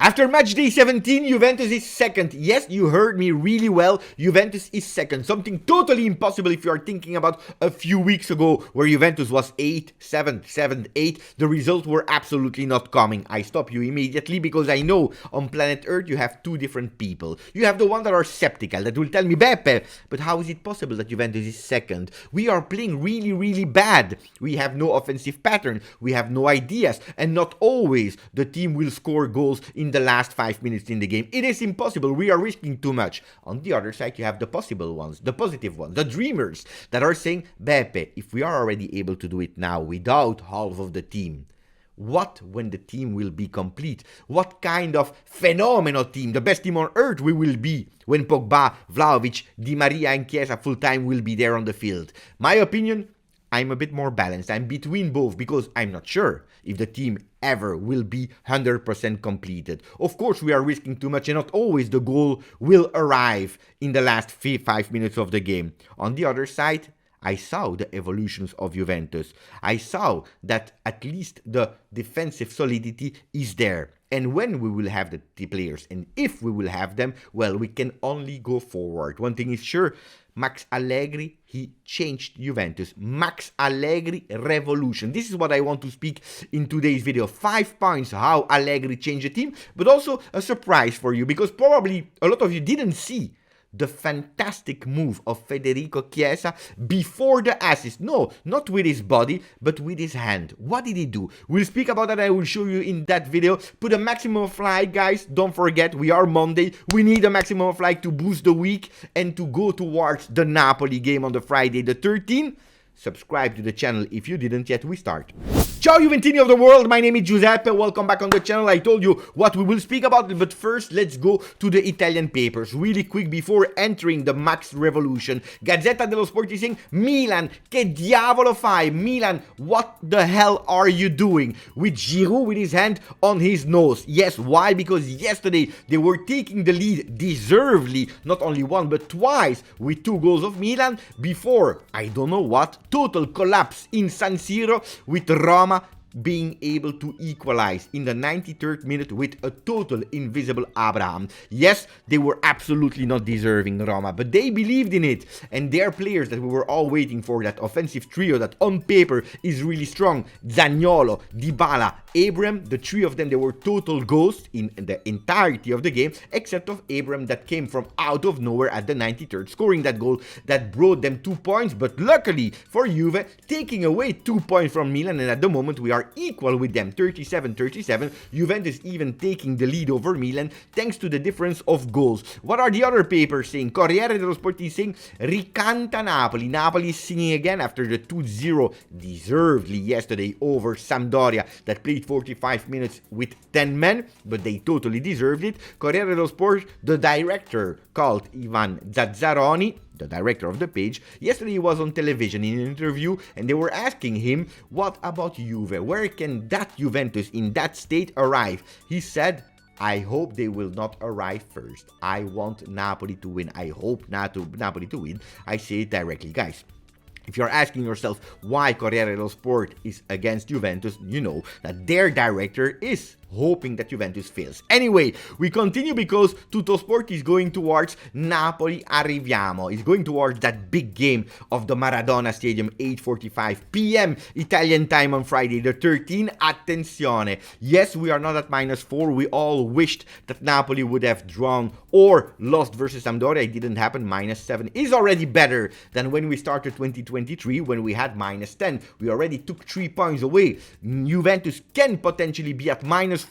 After Matchday 17, Juventus is second. Yes, you heard me really well. Juventus is second. Something totally impossible if you are thinking about a few weeks ago where Juventus was 8, 7, 7, 8. The results were absolutely not coming. I stop you immediately because I know on planet Earth you have two different people. You have the ones that are skeptical, that will tell me, Beppe, but how is it possible that Juventus is second? We are playing really, really bad. We have no offensive pattern. We have no ideas. And not always the team will score goals in the last 5 minutes in the game. It is impossible. We are risking too much. On the other side, you have the possible ones, the positive ones, the dreamers that are saying, Beppe, if we are already able to do it now without half of the team, what when the team will be complete? What kind of phenomenal team, the best team on earth we will be when Pogba, Vlahovic, Di Maria and Chiesa full time will be there on the field? My opinion, I'm a bit more balanced. I'm between both because I'm not sure if the team ever will be 100% completed. Of course, we are risking too much and not always the goal will arrive in the last 5 minutes of the game. On the other side, I saw the evolutions of Juventus. I saw that at least the defensive solidity is there. And when we will have the players, and if we will have them, well, we can only go forward. One thing is sure, Max Allegri, he changed Juventus. Max Allegri revolution. This is what I want to speak in today's video. 5 points how Allegri changed the team, but also a surprise for you because probably a lot of you didn't see the fantastic move of Federico Chiesa before the assist. No, not with his body, but with his hand. What did he do? We'll speak about that. I will show you in that video. Put a maximum of like, guys. Don't forget, we are Monday. We need a maximum of like to boost the week and to go towards the Napoli game on the Friday the 13th. Subscribe to the channel if you didn't yet. We start. Ciao Juventini of the world, my name is Giuseppe, welcome back on the channel. I told you what we will speak about, but first let's go to the Italian papers really quick before entering the Max Revolution. Gazzetta dello Sport is saying, Milan, che diavolo fai? Milan, what the hell are you doing? With Giroud with his hand on his nose. Yes, why? Because yesterday they were taking the lead deservedly, not only one but twice with 2 goals of Milan before, I don't know what, total collapse in San Siro with Roma being able to equalize in the 93rd minute with a total invisible Abraham. Yes, they were absolutely not deserving, Roma, but they believed in it. And their players that we were all waiting for, that offensive trio that on paper is really strong, Zaniolo, Dybala, Abraham, the 3 of them, they were total ghosts in the entirety of the game, except of Abraham that came from out of nowhere at the 93rd, scoring that goal that brought them 2 points. But luckily for Juve, taking away 2 points from Milan, and at the moment we are equal with them, 37-37. Juventus even taking the lead over Milan thanks to the difference of goals. What are the other papers saying? Corriere dello Sport is saying, ricanta Napoli. Napoli is singing again after the 2-0 deservedly yesterday over Sampdoria that played 45 minutes with 10 men, but they totally deserved it. Corriere dello Sport, the director called Ivan Zazzaroni, the director of the page, yesterday he was on television in an interview and they were asking him, what about Juve? Where can that Juventus in that state arrive? He said, I hope they will not arrive first. I want Napoli to win. I hope Napoli to win. I say it directly, guys. If you're asking yourself why Corriere dello Sport is against Juventus, you know that their director is hoping that Juventus fails. Anyway, we continue because Tuttosport is going towards Napoli Arriviamo. It's going towards that big game of the Maradona Stadium, 8:45 p.m. Italian time on Friday the 13th. Attenzione. Yes, we are not at -4. We all wished that Napoli would have drawn or lost versus Sampdoria. It didn't happen. -7 is already better than when we started 2023 when we had -10. We already took 3 points away. Juventus can potentially be at -4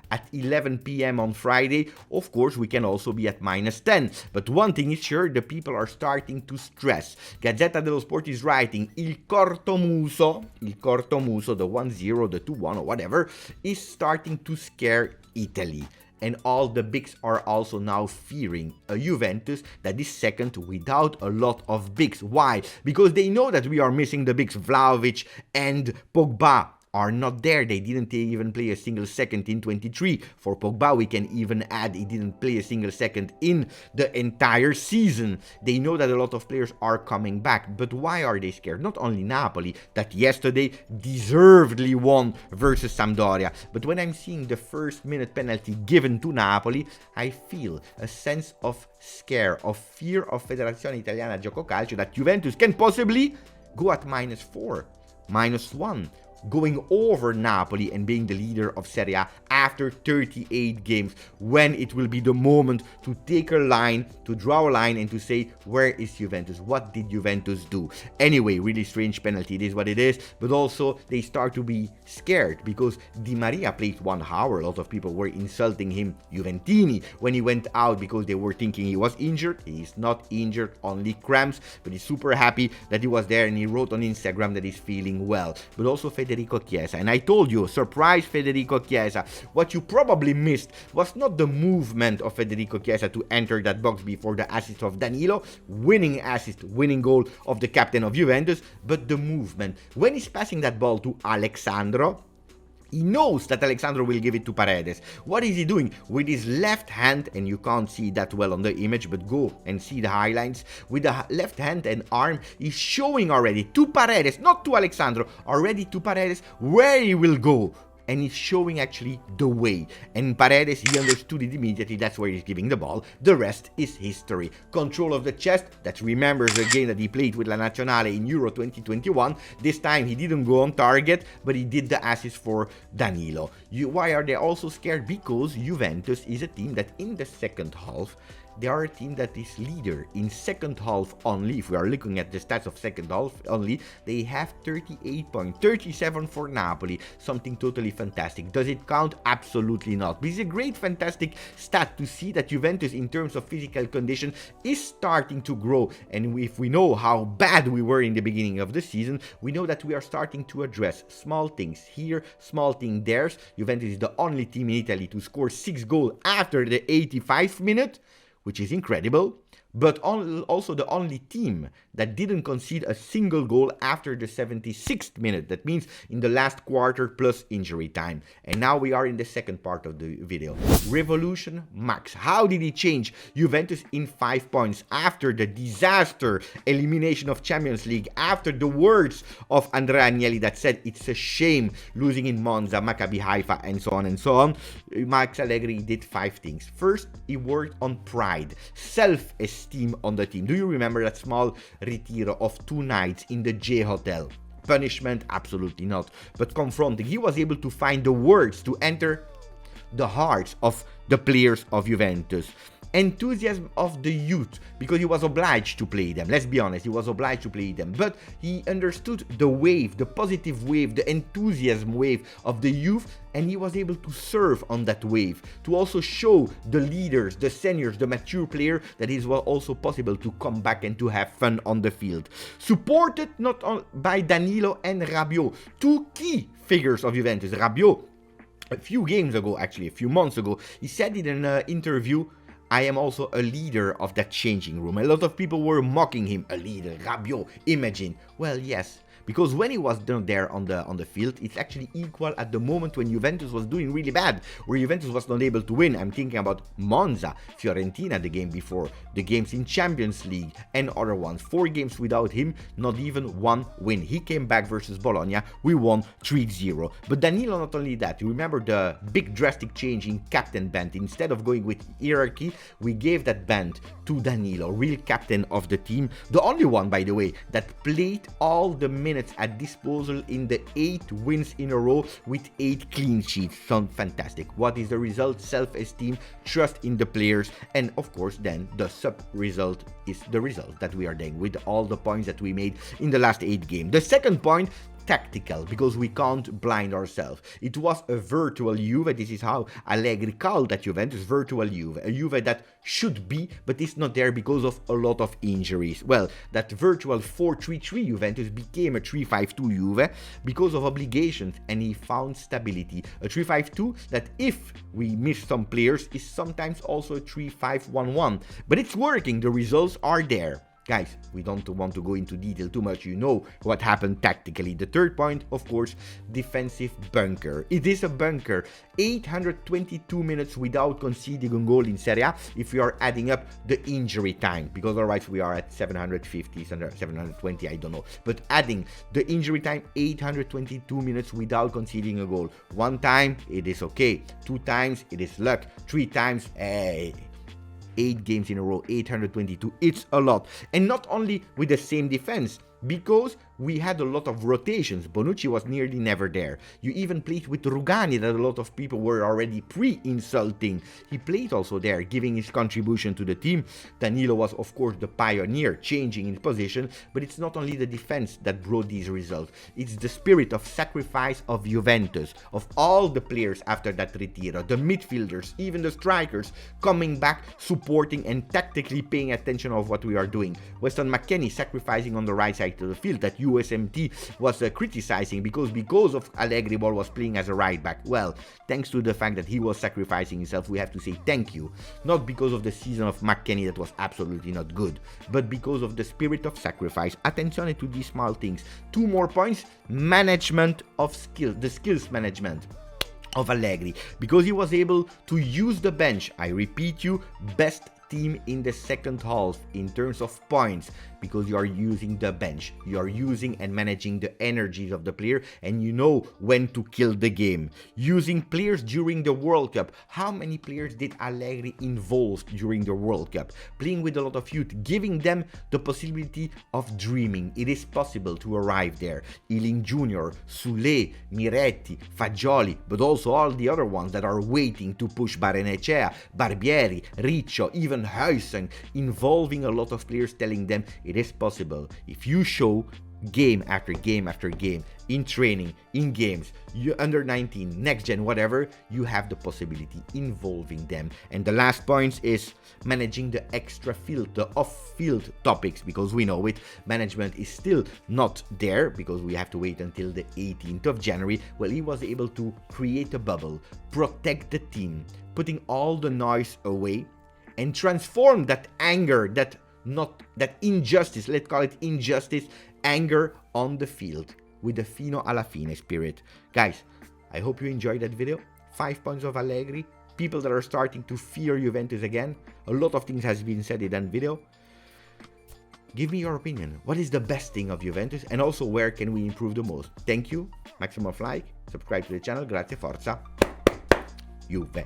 at 11 p.m. on Friday. Of course, we can also be at -10. But one thing is sure, the people are starting to stress. Gazzetta dello Sport is writing, il cortomuso, the 1-0, the 2-1 or whatever, is starting to scare Italy. And all the bigs are also now fearing a Juventus that is second without a lot of bigs. Why? Because they know that we are missing the bigs, Vlahovic and Pogba. are not there. They didn't even play a single second in 23. For Pogba, we can even add he didn't play a single second in the entire season. They know that a lot of players are coming back, but why are they scared? Not only Napoli, that yesterday deservedly won versus Sampdoria, but when I'm seeing the first minute penalty given to Napoli, I feel a sense of scare, of fear of Federazione Italiana Gioco Calcio that Juventus can possibly go at -4, -1, going over Napoli and being the leader of Serie A after 38 games, when it will be the moment to take a line, to draw a line and to say, where is Juventus? What did Juventus do? Anyway, really strange penalty, it is what it is, but also they start to be scared because Di Maria played 1 hour. A lot of people were insulting him, Juventini, when he went out because they were thinking he was injured. He is not injured, only cramps, but he's super happy that he was there, and he wrote on Instagram that he's feeling well. But also Federico Chiesa, and I told you, surprise Federico Chiesa. What you probably missed was not the movement of Federico Chiesa to enter that box before the assist of Danilo, winning assist, winning goal of the captain of Juventus, but the movement. When he's passing that ball to Alexandro, he knows that Alexandro will give it to Paredes. What is he doing? With his left hand, and you can't see that well on the image, but go and see the highlights. With the left hand and arm, he's showing already to Paredes, not to Alexandro, already to Paredes where he will go. And he's showing actually the way. And Paredes, he understood it immediately, that's where he's giving the ball. The rest is history. Control of the chest, that remembers the game that he played with La Nazionale in Euro 2021. This time he didn't go on target, but he did the assist for Danilo. Why are they also scared? Because Juventus is a team that in the second half, they are a team that is leader in second half only. If we are looking at the stats of second half only, they have 38 points, 37 for Napoli, something totally fantastic. Does it count? Absolutely not. But it's a great, fantastic stat to see that Juventus, in terms of physical condition, is starting to grow. And if we know how bad we were in the beginning of the season, we know that we are starting to address small things here, small thing there. Juventus is the only team in Italy to score 6 goals after the 85th minute. Which is incredible, but also the only team that didn't concede a single goal after the 76th minute. That means in the last quarter plus injury time. And now we are in the second part of the video. Revolution Max. How did he change Juventus in 5 points after the disaster elimination of Champions League, after the words of Andrea Agnelli that said it's a shame losing in Monza, Maccabi Haifa, and so on and so on? Max Allegri did 5 things. First, he worked on pride, self-esteem on the team. Do you remember that small retiro of 2 nights in the J Hotel? Punishment? Absolutely not. But confronting. He was able to find the words to enter the hearts of the players of Juventus. Enthusiasm of the youth, because he was obliged to play them. Let's be honest, he was obliged to play them. But he understood the wave, the positive wave, the enthusiasm wave of the youth, and he was able to surf on that wave, to also show the leaders, the seniors, the mature player that it was also possible to come back and to have fun on the field. Supported not by Danilo and Rabiot, 2 key figures of Juventus. Rabiot, a few months ago, he said in an interview, I am also a leader of that changing room. A lot of people were mocking him. A leader, Rabiot, imagine. Well, yes, because when he was down there on the field, it's actually equal at the moment when Juventus was doing really bad, where Juventus was not able to win. I'm thinking about Monza, Fiorentina the game before, the games in Champions League, and other ones. 4 games without him, not even 1 win. He came back versus Bologna, we won 3-0. But Danilo, not only that, you remember the big drastic change in captain band. Instead of going with hierarchy, we gave that band to Danilo, real captain of the team. The only one, by the way, that played all the minutes at disposal in the 8 wins in a row with 8 clean sheets. Sound fantastic. What is the result? Self-esteem, trust in the players, and of course then the sub-result is the result that we are getting with all the points that we made in the last 8 games. The second point, tactical, because we can't blind ourselves. It was a virtual Juve. This is how Allegri called that Juventus, virtual Juve. A Juve that should be, but is not there because of a lot of injuries. Well, that virtual 4-3-3 Juventus became a 3-5-2 Juve because of obligations, and he found stability. A 3-5-2 that, if we miss some players, is sometimes also a 3-5-1-1. But it's working. The results are there. Guys, we don't want to go into detail too much. You know what happened tactically. The third point, of course, defensive bunker. It is a bunker. 822 minutes without conceding a goal in Serie A if we are adding up the injury time, because otherwise we are at 750, 720, I don't know. But adding the injury time, 822 minutes without conceding a goal. One time, it is okay. Two times, it is luck. Three times, hey. 8 games in a row, 822, it's a lot. And not only with the same defense, because we had a lot of rotations. Bonucci was nearly never there. You even played with Rugani, that a lot of people were already pre-insulting. He played also there, giving his contribution to the team. Danilo was, of course, the pioneer, changing his position. But it's not only the defense that brought these results. It's the spirit of sacrifice of Juventus, of all the players after that retiro, the midfielders, even the strikers, coming back, supporting and tactically paying attention of what we are doing. Weston McKennie sacrificing on the right side to the field that USMT was criticizing because of Allegri ball was playing as a right back. Well, thanks to the fact that he was sacrificing himself, we have to say thank you. Not because of the season of McKennie that was absolutely not good, but because of the spirit of sacrifice. Attention to these small things. 2 more points. Management of skill, the skills management of Allegri, because he was able to use the bench. I repeat you, best team in the second half in terms of points, because you are using the bench, you are using and managing the energies of the player, and you know when to kill the game. Using players during the World Cup. How many players did Allegri involve during the World Cup? Playing with a lot of youth, giving them the possibility of dreaming. It is possible to arrive there. Ealing Jr., Sule, Miretti, Fagioli, but also all the other ones that are waiting to push Barrenechea, Barbieri, Riccio, even Huijsen, involving a lot of players, telling them it is possible. If you show game after game after game, in training, in games, you under 19, next gen, whatever, you have the possibility involving them. And the last point is managing the extra field, the off-field topics, because we know it, management is still not there because we have to wait until the 18th of January. Well, he was able to create a bubble, protect the team, putting all the noise away, and transform that anger, that injustice, let's call it injustice, anger on the field with the fino alla fine spirit. Guys, I hope you enjoyed that video. 5 points of Allegri, people that are starting to fear Juventus again. A lot of things has been said in that video. Give me your opinion. What is the best thing of Juventus? And also, where can we improve the most? Thank you. Maximum like, subscribe to the channel. Grazie, forza, Juve.